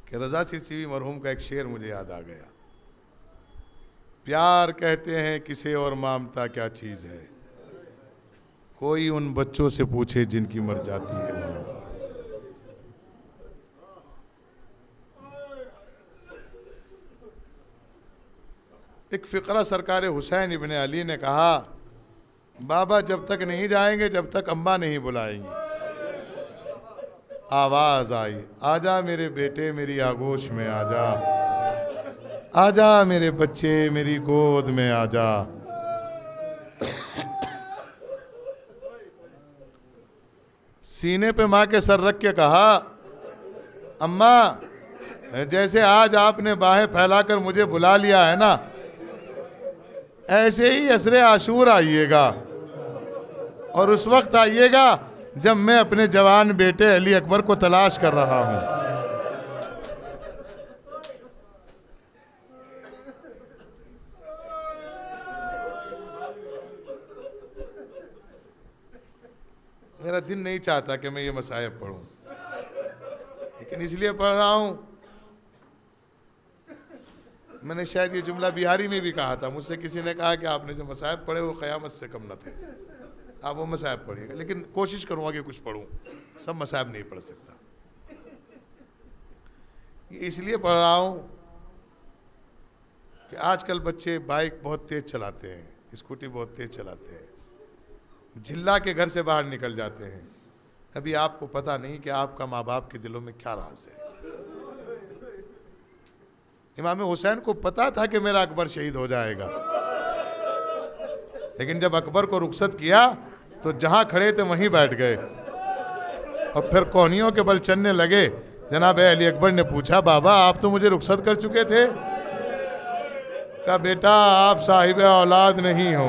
कि रज़ा चिश्ती मरहूम का एक शेर मुझे याद आ गया। प्यार कहते हैं किसे और मामता क्या चीज़ है, कोई उन बच्चों से पूछे जिनकी मर जाती है माँ। एक फ़िक्रा सरकार हुसैन इब्न अली ने कहा, बाबा जब तक नहीं जाएंगे जब तक अम्मा नहीं बुलाएंगी। आवाज़ आई, आजा मेरे बेटे मेरी आगोश में आजा, आजा मेरे बच्चे मेरी गोद में आजा। सीने पे माँ के सर रख के कहा, अम्मा जैसे आज आपने बाहें फैलाकर मुझे बुला लिया है ना, ऐसे ही असरे आशूर आइएगा, और उस वक्त आइएगा जब मैं अपने जवान बेटे अली अकबर को तलाश कर रहा हूं। मेरा दिल नहीं चाहता कि मैं ये मसाइब पढ़ूं, लेकिन इसलिए पढ़ रहा हूं। मैंने शायद ये जुमला बिहारी में भी कहा था, मुझसे किसी ने कहा कि आपने जो मसाइब पढ़े वो क़यामत से कम न थे, आप वो मसाइब पढ़िएगा। लेकिन कोशिश करूंगा कि कुछ पढ़ूं, सब मसाइब नहीं पढ़ सकता। ये इसलिए पढ़ रहा हूं कि आजकल बच्चे बाइक बहुत तेज चलाते हैं, स्कूटी बहुत तेज चलाते हैं, जिल्ला के घर से बाहर निकल जाते हैं। कभी आपको पता नहीं कि आपका माँ बाप के दिलों में क्या राज है। इमाम हुसैन को पता था कि मेरा अकबर शहीद हो जाएगा, लेकिन जब अकबर को रुखसत किया तो जहां खड़े थे वहीं बैठ गए, और फिर कोहनियों के बल चलने लगे। जनाब अली अकबर ने पूछा, बाबा आप तो मुझे रुखसत कर चुके थे। कहा, बेटा आप साहिब औलाद नहीं हो,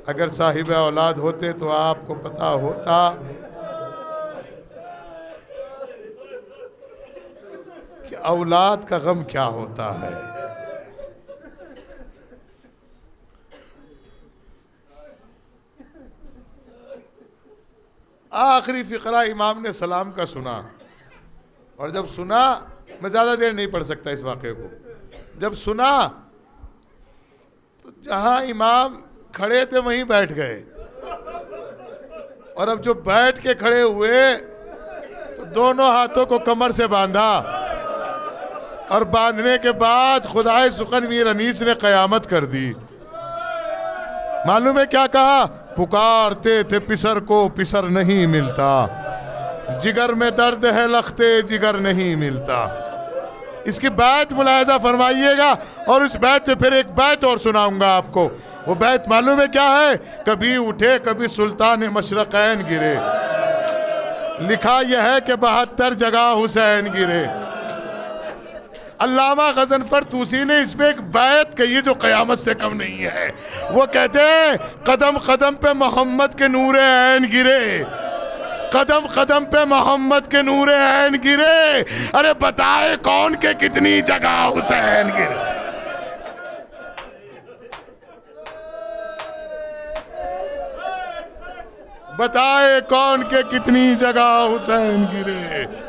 अगर साहिब औलाद होते तो आपको पता होता कि औलाद का गम क्या होता है। आखिरी फिक्रा इमाम ने सलाम का सुना, और जब सुना, मैं ज़्यादा देर नहीं पढ़ सकता इस वाक़े को, जब सुना तो जहां इमाम खड़े थे वहीं बैठ गए, और अब जो बैठ के खड़े हुए तो दोनों हाथों को कमर से बांधा, और बांधने के बाद खुदाए सुखन मीर अनीस ने क़यामत कर दी। मालूम है क्या कहा? पुकारते थे पिसर को, पिसर नहीं मिलता, जिगर में दर्द है लखते जिगर नहीं मिलता। इसकी बात मुलाहिजा फरमाइएगा, और उस बात से फिर एक बात और सुनाऊंगा आपको। वो बात मालूम है क्या है? कभी उठे कभी सुल्तान मशरक़ैन गिरे, लिखा यह है कि 72 जगह हुसैन गिरे। अल्लामा गज़नफ़र तूसी ने इसमें एक बात कही जो क़यामत से कम नहीं है। वो कहते हैं, कदम कदम पे मोहम्मद के नूरे ऐन गिरे, कदम कदम पे मोहम्मद के नूरे ऐन गिरे। अरे बताए कौन के कितनी जगह हुसैन गिरे। बताए कौन के कितनी जगह हुसैन गिरे।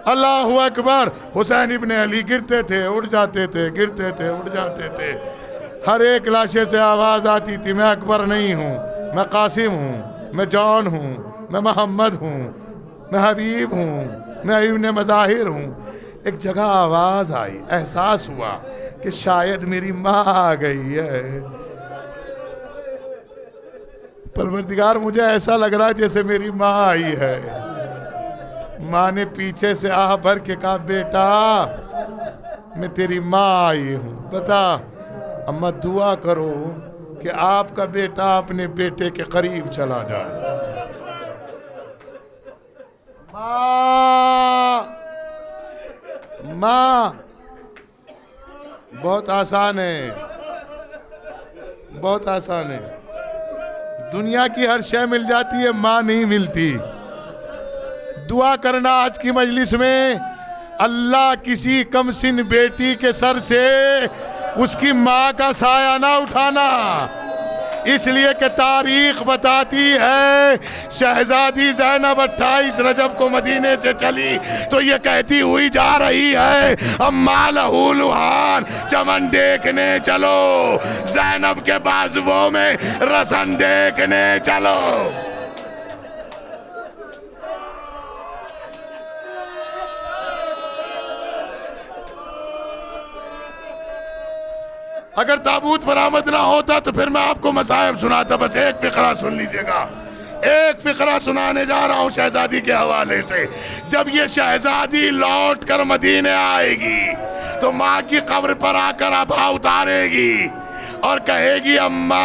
अल्लाहु अकबर। हुसैन इब्ने अली गिरते थे उड़ जाते थे, गिरते थे उड़ जाते थे। हर एक लाशे से आवाज़ आती थी, मैं अकबर नहीं हूँ, मैं कासिम हूँ, मैं जॉन हूँ, मैं मोहम्मद हूँ, मैं हबीब हूँ, मैं इब्ने मज़ाहिर हूँ। एक जगह आवाज़ आई, एहसास हुआ कि शायद मेरी माँ आ गई है। परवरदिगार मुझे ऐसा लग रहा है जैसे मेरी माँ आई है। माँ ने पीछे से आह भर के कहा, बेटा मैं तेरी माँ आई हूँ, बता। अम्मा दुआ करो कि आपका बेटा अपने बेटे के करीब चला जाए। माँ माँ बहुत आसान है, बहुत आसान है। दुनिया की हर शय मिल जाती है, माँ नहीं मिलती। दुआ करना आज की मजलिस में, अल्लाह किसी कमसिन बेटी के सर से उसकी माँ का साया ना उठाना। इसलिए कि तारीख बताती है शहजादी ज़ैनब 28 रजब को मदीने से चली तो ये कहती हुई जा रही है, अम्मा लहू लुहान चमन देखने चलो, ज़ैनब के बाजुओं में रसन देखने चलो। अगर ताबूत बरामद ना होता तो फिर मैं आपको मसाइब सुनाता। बस एक फिक्रा सुन लीजिएगा, एक फिक्रा सुनाने जा रहा हूँ शहजादी के हवाले से। जब ये शहजादी लौट कर मदीने आएगी तो माँ की कब्र पर आकर आभा उतारेगी और कहेगी, अम्मा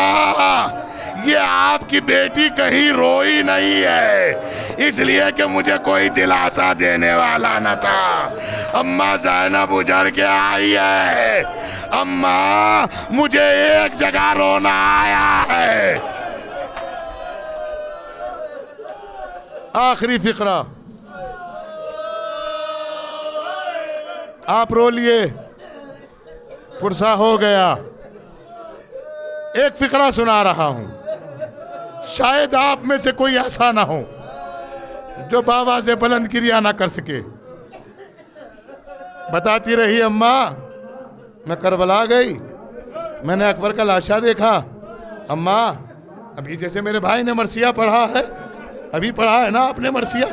ये आपकी बेटी कहीं रोई नहीं है, इसलिए कि मुझे कोई दिलासा देने वाला न था। अम्मा ज़ैनब उजड़ के आई है, अम्मा मुझे एक जगह रोना आया है। आखिरी फिक्रा आप रो लिए, फुर्सा हो गया। एक फिक्रा सुना रहा हूं, शायद आप में से कोई ऐसा ना हो जो बाबा से बुलंद क्रिया ना कर सके। बताती रही, अम्मा मैं करबला गई, मैंने अकबर का लाशा देखा। अम्मा अभी जैसे मेरे भाई ने मरसिया पढ़ा है, अभी पढ़ा है ना आपने मरसिया,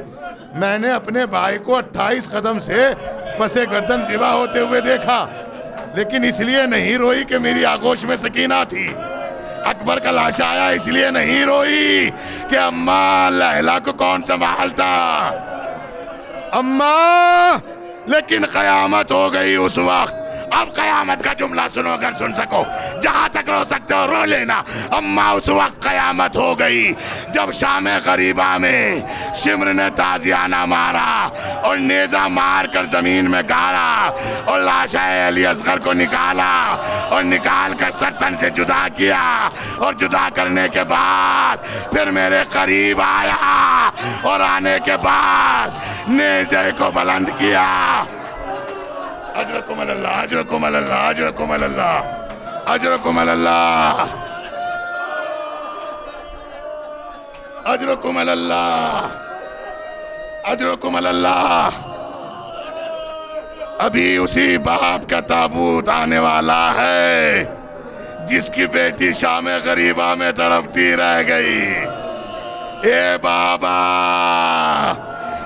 मैंने अपने भाई को 28 कदम से फंसे गर्दन ज़िबा होते हुए देखा, लेकिन इसलिए नहीं रोई कि मेरी आगोश में सकीना थी। अकबर का लाशा आया इसलिए नहीं रोई कि अम्मा लैला को कौन संभालता। अम्मा लेकिन कयामत हो गई उस वक्त। अब कयामत का जुमला सुनो, अगर सुन सको, जहां तक रो सकते हो रो लेना। अम्मा उस वक्त कयामत हो गई जब शाम गरीबा में शिमर ने ताजियाना मारा और नेजा मार कर जमीन में गाड़ा और लाशा अली असगर को निकाला और निकाल कर सरतन से जुदा किया और जुदा करने के बाद फिर मेरे करीब आया और आने के बाद नेज़े को बुलंद किया। अजरकुम अल्लाह, अजरकुम अल्लाह, अजरकुम अल्लाह, अजरकुम अल्लाह, अजरकुम अल्लाह, अजरकुम अल्लाह। अभी उसी बाप का ताबूत आने वाला है जिसकी बेटी शाम गरीबा में तड़पती रह गई। ए बाबा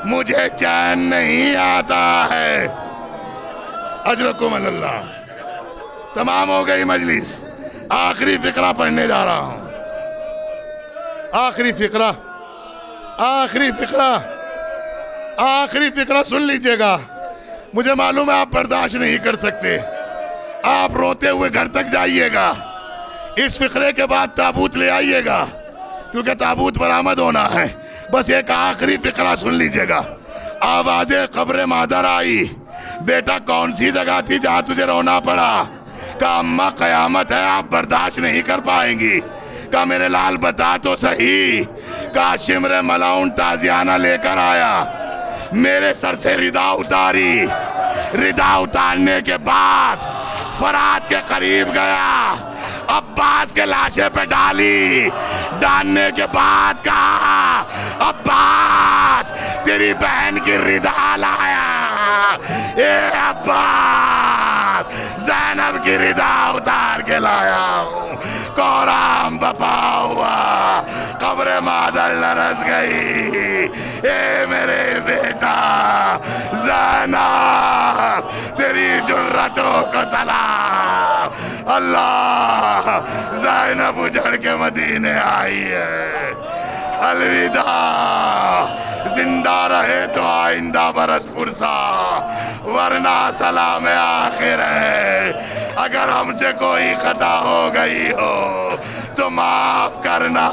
मुझे चैन नहीं आता है। अजरकुम अल्लाह। तमाम हो गई मजलिस, आखिरी फिक्रा पढ़ने जा रहा हूं। आखिरी फिक्रा, आखिरी फिक्रा, आखिरी फिक्रा सुन लीजिएगा। मुझे मालूम है आप बर्दाश्त नहीं कर सकते, आप रोते हुए घर तक जाइएगा। इस फिक्रे के बाद ताबूत ले आइएगा क्योंकि ताबूत बरामद होना है। बस एक आखिरी फिक्रा सुन लीजिएगा। आवाज़े कब्र मादर आई, बेटा कौन सी जगह थी जहां तुझे रोना पड़ा? कहा अम्मा कयामत है, आप बर्दाश्त नहीं कर पाएंगी। कहा मेरे लाल बता तो सही। कहा शिमर मलाउन ताजियाना लेकर आया, मेरे सर से रिदा उतारी, रिदा उतारने के बाद फरात के करीब गया, अब्बास के लाशे पे डाली, डालने के बाद कहा अब्बास तेरी बहन की रिदा लाया। ए अब्बास ज़ैनब की रिदा उतार के लाया हूँ। कोराम बपा हुआ, कब्र मादर लरस गई। ए मेरे बेटा ज़ैनब तेरी जुर्रतों को सलाम। अल्लाह ज़ैनब उजड़ के मदीने आई है। अलविदा, जिंदा रहे तो आइंदा बरस पुरसा, वरना सलाम आखिर है। अगर हमसे कोई खता हो गई हो तो माफ करना।